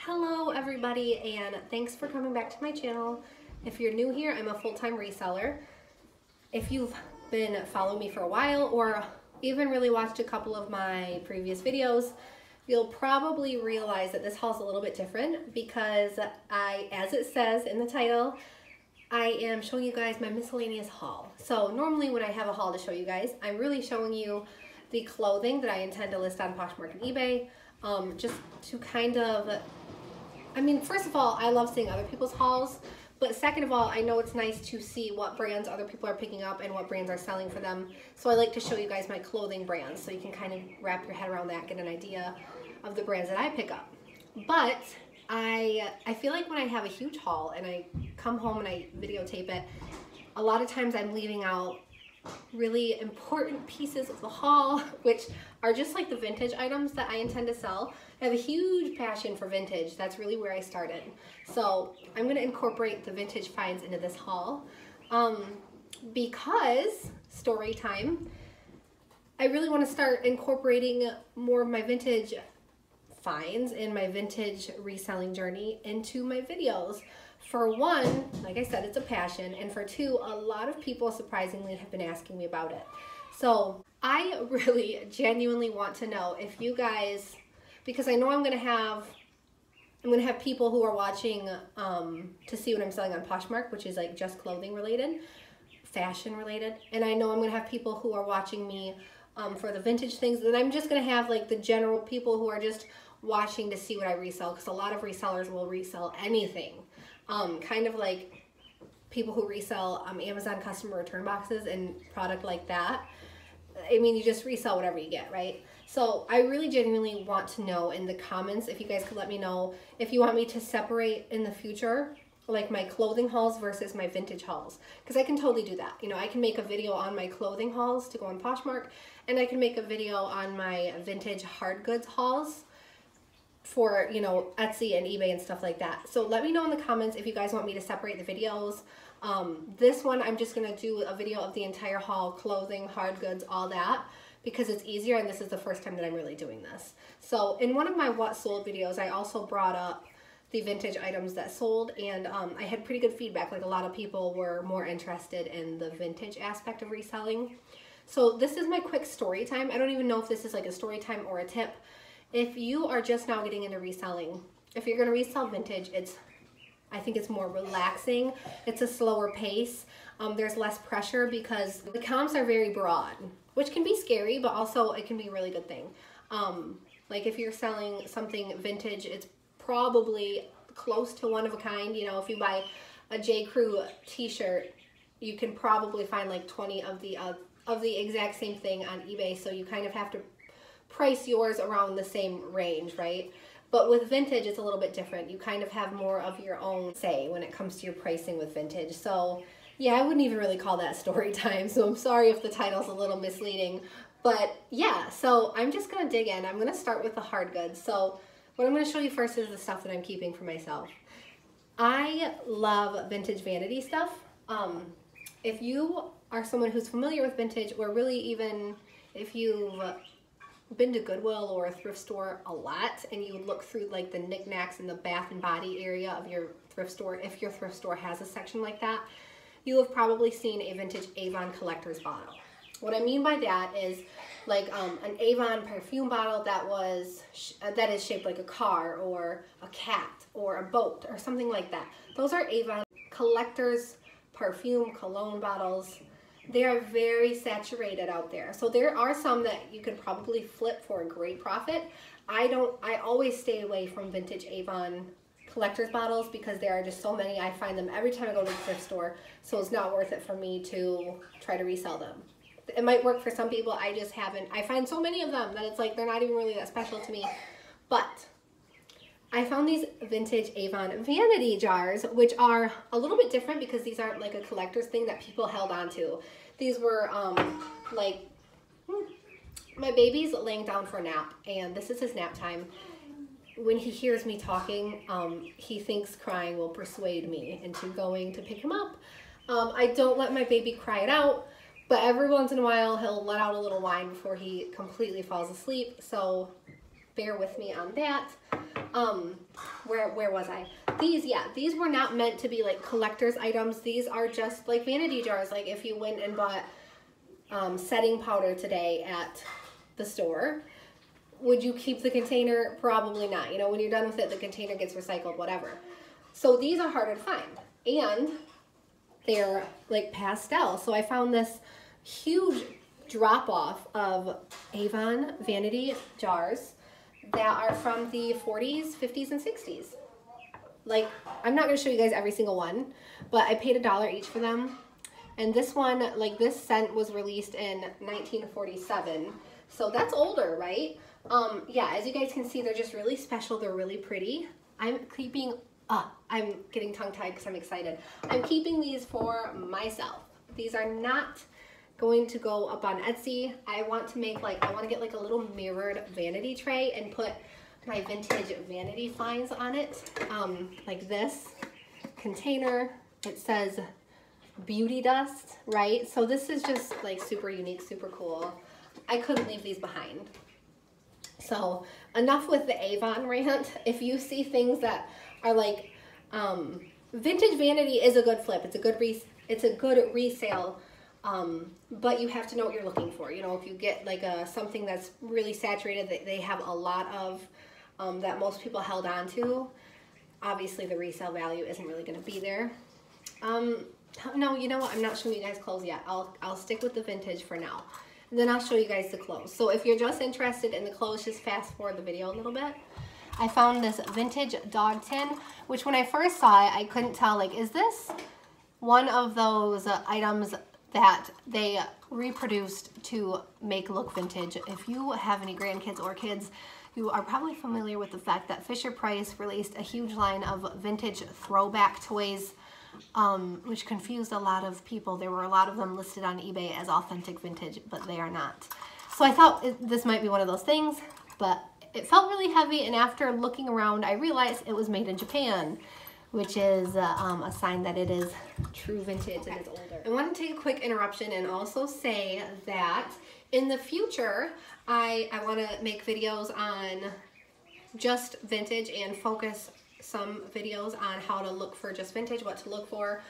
Hello everybody, and thanks for coming back to my channel. If you're new here, I'm a full-time reseller. If you've been following me for a while or even really watched a couple of my previous videos, you'll probably realize that this haul is a little bit different because as it says in the title, I am showing you guys my miscellaneous haul. So normally when I have a haul to show you guys, I'm really showing you the clothing that I intend to list on Poshmark and eBay, just to kind of, first of all, I love seeing other people's hauls, but second of all, I know it's nice to see what brands other people are picking up and what brands are selling for them. So I like to show you guys my clothing brands so you can kind of wrap your head around that, get an idea of the brands that I pick up. But I feel like when I have a huge haul and I come home and I videotape it, a lot of times I'm leaving out really important pieces of the haul, which are just like the vintage items that I intend to sell. I have a huge passion for vintage. That's really where I started. So I'm going to incorporate the vintage finds into this haul because, story time, I really want to start incorporating more of my vintage finds and my vintage reselling journey into my videos. For one, like I said, it's a passion, and for two, a lot of people surprisingly have been asking me about it. So I really genuinely want to know if you guys, because I know I'm gonna have people who are watching to see what I'm selling on Poshmark, which is like just clothing related, fashion related, and I know I'm gonna have people who are watching me for the vintage things, and I'm just gonna have like the general people who are just watching to see what I resell, because a lot of resellers will resell anything. Kind of like people who resell Amazon customer return boxes and product like that. I mean, you just resell whatever you get, right? So I really genuinely want to know in the comments, if you guys could let me know if you want me to separate in the future, like my clothing hauls versus my vintage hauls, because I can totally do that. You know, I can make a video on my clothing hauls to go on Poshmark, and I can make a video on my vintage hard goods hauls for, you know, Etsy and eBay and stuff like that. So let me know in the comments if you guys want me to separate the videos. This one, I'm just gonna do a video of the entire haul, clothing, hard goods, all that, because it's easier, and this is the first time that I'm really doing this. So in one of my what sold videos, I also brought up the vintage items that sold, and I had pretty good feedback. Like, a lot of people were more interested in the vintage aspect of reselling. So this is my quick story time. I don't even know if this is like a story time or a tip. If you are just now getting into reselling, if you're going to resell vintage, I think it's more relaxing. It's a slower pace. There's less pressure because the comps are very broad, which can be scary, but also it can be a really good thing. Like if you're selling something vintage, it's probably close to one of a kind. You know, if you buy a J. Crew t-shirt, you can probably find like 20 of the exact same thing on eBay. So you kind of have to price yours around the same range, right? But with vintage, it's a little bit different. You kind of have more of your own say when it comes to your pricing with vintage. So yeah, I wouldn't even really call that story time. So I'm sorry if the title's a little misleading, but yeah, so I'm just gonna dig in. I'm gonna start with the hard goods. So what I'm gonna show you first is the stuff that I'm keeping for myself. I love vintage vanity stuff. If you are someone who's familiar with vintage, or really even if you've been to Goodwill or a thrift store a lot, and you look through like the knickknacks in the bath and body area of your thrift store, if your thrift store has a section like that, you have probably seen a vintage Avon collector's bottle. What I mean by that is like an Avon perfume bottle that is shaped like a car or a cat or a boat or something like that. Those are Avon collector's perfume cologne bottles. They are very saturated out there. So there are some that you could probably flip for a great profit. I always stay away from vintage Avon collector's bottles because there are just so many. I find them every time I go to the thrift store, so it's not worth it for me to try to resell them. It might work for some people, I just haven't. I find so many of them that it's like they're not even really that special to me. But I found these vintage Avon vanity jars, which are a little bit different because these aren't like a collector's thing that people held on to. These were my baby's laying down for a nap, and this is his nap time. When he hears me talking, he thinks crying will persuade me into going to pick him up. I don't let my baby cry it out, but every once in a while he'll let out a little whine before he completely falls asleep. So bear with me on that. where was I? These were not meant to be like collector's items. These are just like vanity jars. Like if you went and bought setting powder today at the store, would you keep the container? Probably not. You know, when you're done with it, the container gets recycled, whatever. So these are harder to find, and they're like pastel. So I found this huge drop off of Avon vanity jars that are from the 40s, 50s, and 60s. Like, I'm not going to show you guys every single one, but I paid $1 each for them. And this one, like this scent was released in 1947. So that's older, right? Yeah, as you guys can see, they're just really special. They're really pretty. I'm getting tongue-tied because I'm excited. I'm keeping these for myself. These are not going to go up on Etsy. I want to make I want to get like a little mirrored vanity tray and put my vintage vanity finds on it. Like this container, it says beauty dust, right? So this is just like super unique, super cool. I couldn't leave these behind. So enough with the Avon rant. If you see things that are like, vintage vanity is a good flip. It's a good resale. But you have to know what you're looking for. You know, if you get like something that's really saturated, that they have a lot of, that most people held on to, obviously the resale value isn't really going to be there. No, you know what? I'm not showing you guys clothes yet. I'll stick with the vintage for now. And then I'll show you guys the clothes. So if you're just interested in the clothes, just fast forward the video a little bit. I found this vintage dog tin, which when I first saw it, I couldn't tell, like, is this one of those items that they reproduced to make look vintage? If you have any grandkids or kids, you are probably familiar with the fact that Fisher-Price released a huge line of vintage throwback toys, which confused a lot of people. There were a lot of them listed on eBay as authentic vintage, but they are not. So I thought this might be one of those things, but it felt really heavy, and after looking around, I realized it was made in Japan, which is a sign that it is true vintage and it's older. I want to take a quick interruption and also say that in the future, I want to make videos on just vintage and focus some videos on how to look for just vintage, what to look for.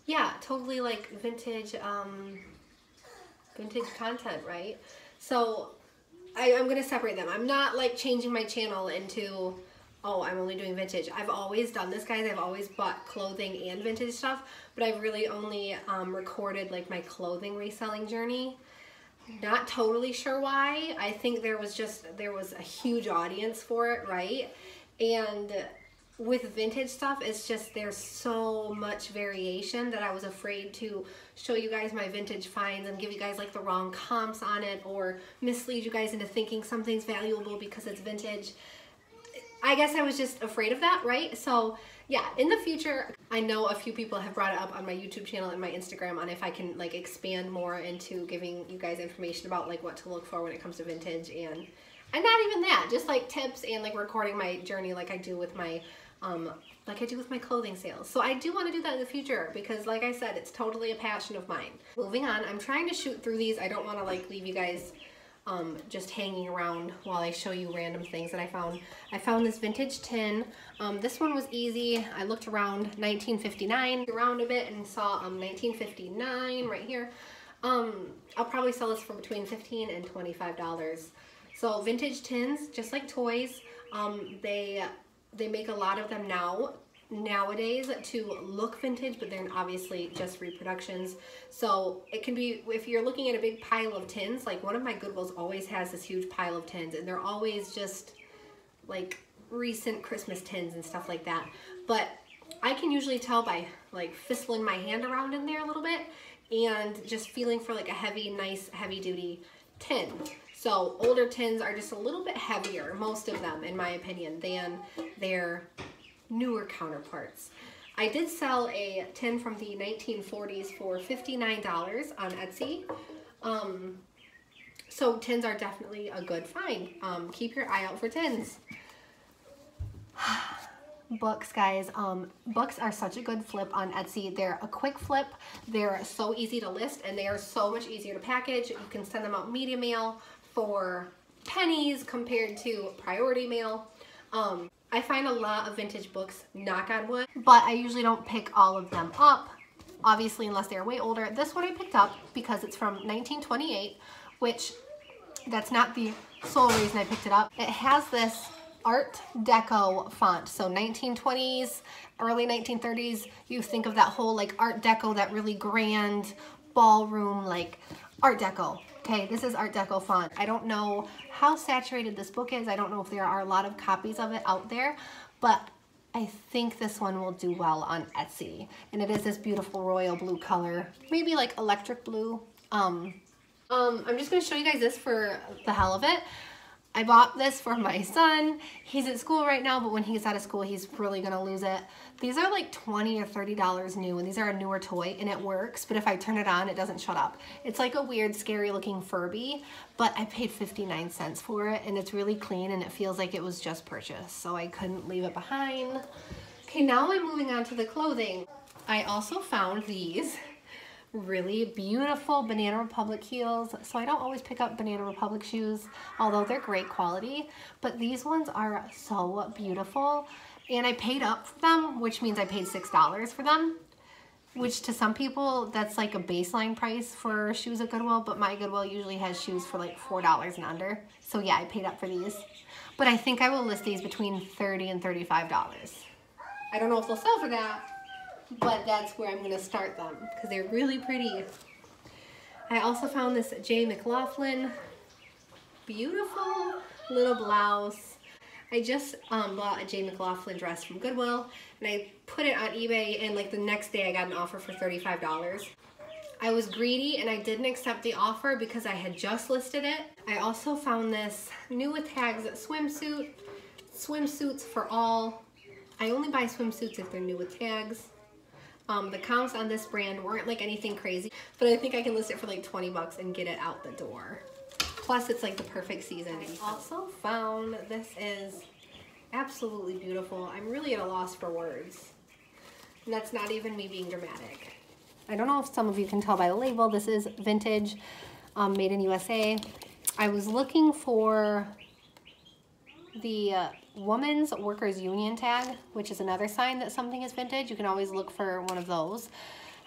Yeah, totally like vintage, vintage content, right? So I'm going to separate them. I'm not like changing my channel into, oh, I'm only doing vintage. I've always done this, guys. I've always bought clothing and vintage stuff, but I've really only recorded like my clothing reselling journey. Not totally sure why. I think there was a huge audience for it, right? And with vintage stuff, it's just there's so much variation that I was afraid to show you guys my vintage finds and give you guys like the wrong comps on it or mislead you guys into thinking something's valuable because it's vintage. I guess I was just afraid of that, right? So yeah, in the future, I know a few people have brought it up on my YouTube channel and my Instagram on if I can like expand more into giving you guys information about like what to look for when it comes to vintage and not even that, just like tips and like recording my journey like I do with my clothing sales. So I do want to do that in the future because like I said, it's totally a passion of mine. Moving on, I'm trying to shoot through these. I don't want to like leave you guys just hanging around while I show you random things that I found. I found this vintage tin. This one was easy. I looked around 1959 around a bit and saw 1959 right here. I'll probably sell this for between $15 and $25. So vintage tins, just like toys, they make a lot of them nowadays to look vintage, but they're obviously just reproductions. So it can be, if you're looking at a big pile of tins, like one of my Goodwills always has this huge pile of tins, and they're always just like recent Christmas tins and stuff like that. But I can usually tell by like fistling my hand around in there a little bit and just feeling for like a heavy, nice, heavy duty tin. So older tins are just a little bit heavier, most of them, in my opinion, than their newer counterparts. I did sell a tin from the 1940s for $59 on Etsy. So tins are definitely a good find. Keep your eye out for tins. Books, guys. Books are such a good flip on Etsy. They're a quick flip. They're so easy to list, and they are so much easier to package. You can send them out media mail for pennies compared to priority mail. I find a lot of vintage books, knock on wood, but I usually don't pick all of them up, obviously, unless they're way older. This one I picked up because it's from 1928, which that's not the sole reason I picked it up. It has this Art Deco font, so 1920s, early 1930s, you think of that whole like Art Deco, that really grand ballroom like Art Deco. Okay, this is Art Deco font. I don't know how saturated this book is. I don't know if there are a lot of copies of it out there, but I think this one will do well on Etsy. And it is this beautiful royal blue color, maybe like electric blue. I'm just gonna show you guys this for the hell of it. I bought this for my son. He's at school right now, but when he gets out of school, he's really gonna lose it. These are like $20 or $30 new, and these are a newer toy, and it works, but if I turn it on, it doesn't shut up. It's like a weird, scary looking Furby, but I paid 59 cents for it, and it's really clean, and it feels like it was just purchased, so I couldn't leave it behind. Okay, now I'm moving on to the clothing. I also found these really beautiful Banana Republic heels. So I don't always pick up Banana Republic shoes, although they're great quality, but these ones are so beautiful. And I paid up for them, which means I paid $6 for them, which to some people, that's like a baseline price for shoes at Goodwill, but my Goodwill usually has shoes for like $4 and under. So yeah, I paid up for these. But I think I will list these between $30 and $35. I don't know if they'll sell for that, but that's where I'm going to start them because they're really pretty. I also found this J. McLaughlin beautiful little blouse. I just bought a J. McLaughlin dress from Goodwill, and I put it on eBay, and like the next day I got an offer for $35. I was greedy and I didn't accept the offer because I had just listed it. I also found this new with tags swimsuit, swimsuits for all. I only buy swimsuits if they're new with tags. The comps on this brand weren't like anything crazy, but I think I can list it for like 20 bucks and get it out the door. Plus it's like the perfect season. I also found this is absolutely beautiful. I'm really at a loss for words. And that's not even me being dramatic. I don't know if some of you can tell by the label, this is vintage, made in USA. I was looking for the Women's Workers Union tag, which is another sign that something is vintage. You can always look for one of those.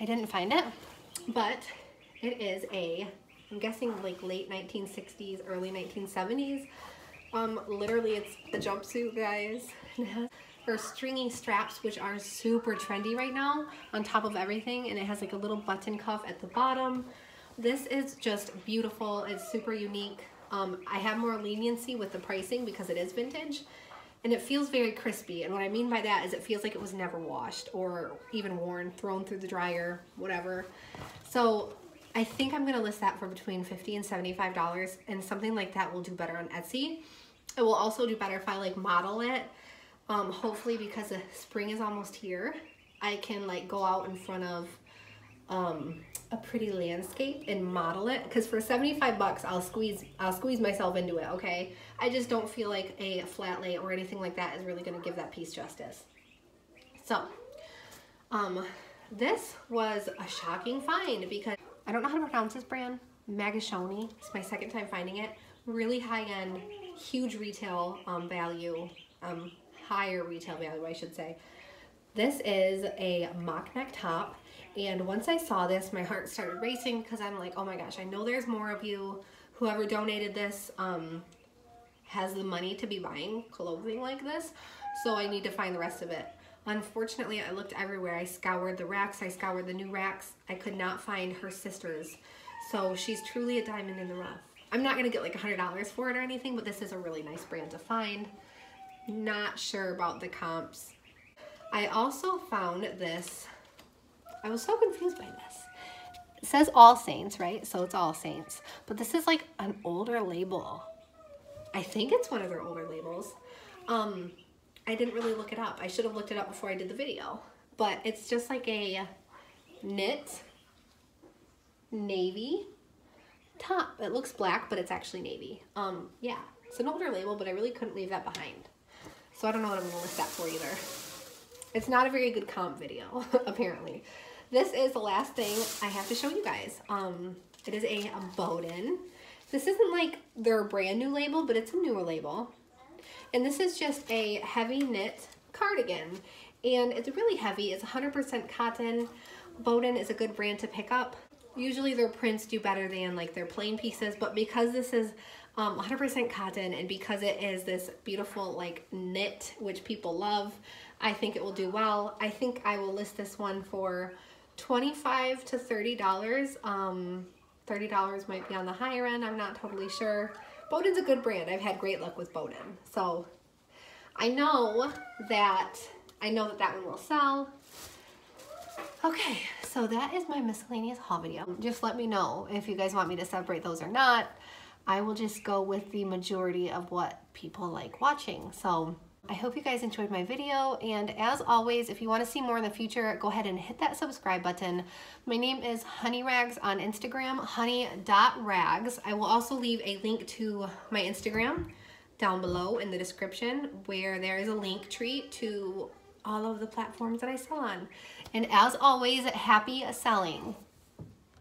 I didn't find it, but it is I'm guessing like late 1960s, early 1970s. Literally it's a jumpsuit, guys. Or stringy straps, which are super trendy right now, on top of everything, and it has like a little button cuff at the bottom. This is just beautiful. It's super unique. I have more leniency with the pricing because it is vintage, and it feels very crispy. And what I mean by that is it feels like it was never washed or even worn, thrown through the dryer, whatever. So I think I'm gonna list that for between $50 and $75, and something like that will do better on Etsy. It will also do better if I like model it. Hopefully, because the spring is almost here, I can like go out in front of a pretty landscape and model it, because for 75 bucks I'll squeeze myself into it. Okay, I just don't feel like a flat lay or anything like that is really going to give that piece justice. So this was a shocking find because I don't know how to pronounce this brand. Magashoni. It's my second time finding it. Really high-end, huge retail value, higher retail value I should say. This is a mock neck top, and once I saw this, my heart started racing because I'm like, oh my gosh, I know there's more of you. Whoever donated this has the money to be buying clothing like this, so I need to find the rest of it. Unfortunately, I looked everywhere. I scoured the racks, I scoured the new racks. I could not find her sister's, so she's truly a diamond in the rough. I'm not gonna get like $100 for it or anything, but this is a really nice brand to find. Not sure about the comps. I also found this. I was so confused by this. It says All Saints, right? So it's All Saints. But this is like an older label. I think it's one of their older labels. I didn't really look it up. I should have looked it up before I did the video. But it's just like a knit navy top. It looks black, but it's actually navy. Yeah, it's an older label, but I really couldn't leave that behind. So I don't know what I'm gonna list that for either. It's not a very good comp video, apparently. This is the last thing I have to show you guys. It is a Bowden. This isn't like their brand new label, but it's a newer label. And this is just a heavy knit cardigan. And it's really heavy. It's 100% cotton. Bowden is a good brand to pick up. Usually their prints do better than like their plain pieces, but because this is 100% cotton and because it is this beautiful like knit, which people love, I think it will do well. I think I will list this one for $25 to $30. $30 might be on the higher end. I'm not totally sure. Bowden's a good brand. I've had great luck with Bowden. So I know that one will sell. Okay, so that is my miscellaneous haul video. Just let me know if you guys want me to separate those or not. I will just go with the majority of what people like watching. So I hope you guys enjoyed my video, and as always, if you want to see more in the future, go ahead and hit that subscribe button. My name is honeyrags on Instagram, honey.rags. I will also leave a link to my Instagram down below in the description, where there is a link tree to all of the platforms that I sell on. And as always, happy selling.